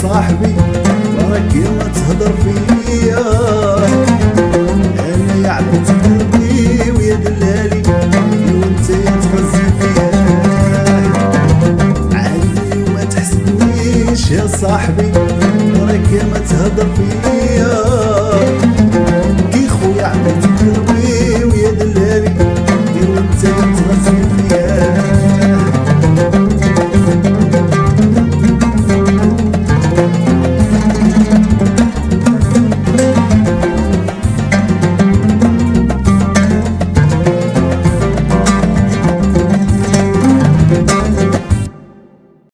صاحبي راك يا ما تهضر فيا، انا يا عبد قلبي ويا دلالي وانت يا تفزي فيا، عادي وما تحسبنيش يا صاحبي راك يا ما تهضر فيا.